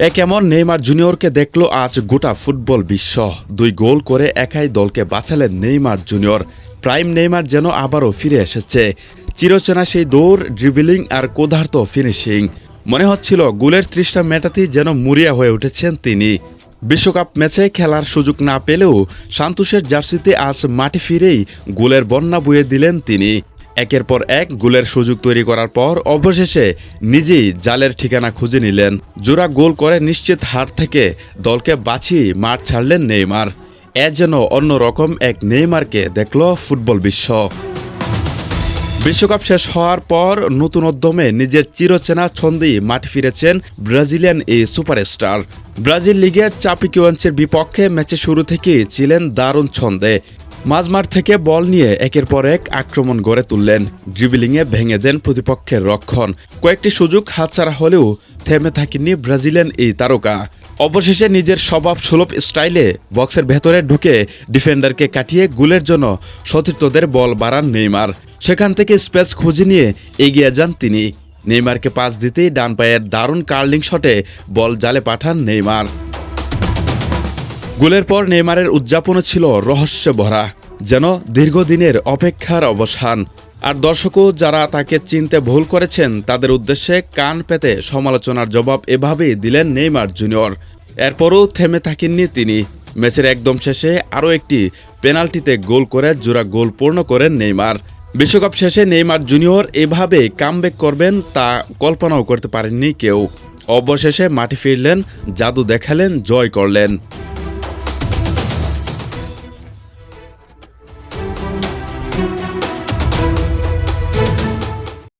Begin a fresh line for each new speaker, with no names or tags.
কেমন নেইমার জুনিয়রকে দেখল আজ গোটা ফুটবল বিশ্ব। 2 গোল করে একাই দলকে বাঁচালেন নেইমার জুনিয়র। প্রাইম নেইমার যেন আবারও ফিরে এসেছে। চিরচেনা সেই দৌড়, ড্রিবলিং আর ক্ষুধার্ত ফিনিশিং। মনে হচ্ছিল গোলের তৃষ্ণা মেটাতেই যেন মরিয়া হয়ে উঠেছেন তিনি। বিশ্বকাপ ম্যাচে খেলার সুযোগ না পেলেও সান্তোসের জার্সিতে আজ মাঠে ফিরেই গোলের বন্যা বয়ে দিলেন তিনি। একের পর এক গোলের সুযোগ তৈরি করার পর অবশেষে নিজেই জালের ঠিকানা খুঁজে নিলেন। জোড়া গোল করে নিশ্চিত হার থেকে দলকে বাঁচিয়ে মাঠ ছাড়লেন নেইমার। যেন অন্যরকম এক নেইমারকে দেখল ফুটবল বিশ্ব। বিশ্বকাপ শেষ হওয়ার পর নতুন উদ্যমে নিজের চিরচেনা ছন্দেই মাঠে ফিরেছেন ব্রাজিলিয়ান এই সুপারস্টার। ব্রাজিল লিগের চাপিকিওয়ান্সের বিপক্ষে ম্যাচে শুরু থেকেই ছিলেন দারুণ ছন্দে। মাঝমাঠ থেকে বল নিয়ে একের পর এক আক্রমণ গড়ে তুললেন। ড্রিবলিংয়ে ভেঙে দেন প্রতিপক্ষের রক্ষণ। কয়েকটি সুযোগ হাতছাড়া হলেও থেমে থাকেননি ব্রাজিলিয়ান এই তারকা। অবশেষে নিজের স্বভাব সুলভ স্টাইলে বক্সের ভেতরে ঢুকে ডিফেন্ডারকে কাটিয়ে গোলের জন্য সতীর্থদের বল বাড়ান নেইমার। সেখান থেকে স্পেস খুঁজে নিয়ে এগিয়ে যান তিনি। নেইমারকে পাস দিতেই ডান পায়ের দারুণ কার্লিং শটে বল জালে পাঠান নেইমার। গোলের পর নেইমারের উদযাপনও ছিল রহস্যে ভরা, যেন দীর্ঘদিনের অপেক্ষার অবসান। আর দর্শকও যারা তাকে চিনতে ভুল করেছেন তাদের উদ্দেশ্যে কান পেতে সমালোচনার জবাব এভাবেই দিলেন নেইমার জুনিয়র। এরপরও থেমে থাকেননি তিনি। ম্যাচের একদম শেষে আরও একটি পেনাল্টিতে গোল করে জোড়া গোল পূর্ণ করেন নেইমার। বিশ্বকাপ শেষে নেইমার জুনিয়র এভাবে কামব্যাক করবেন তা কল্পনাও করতে পারেননি কেউ। অবশেষে মাঠে ফিরলেন, জাদু দেখালেন, জয় করলেন।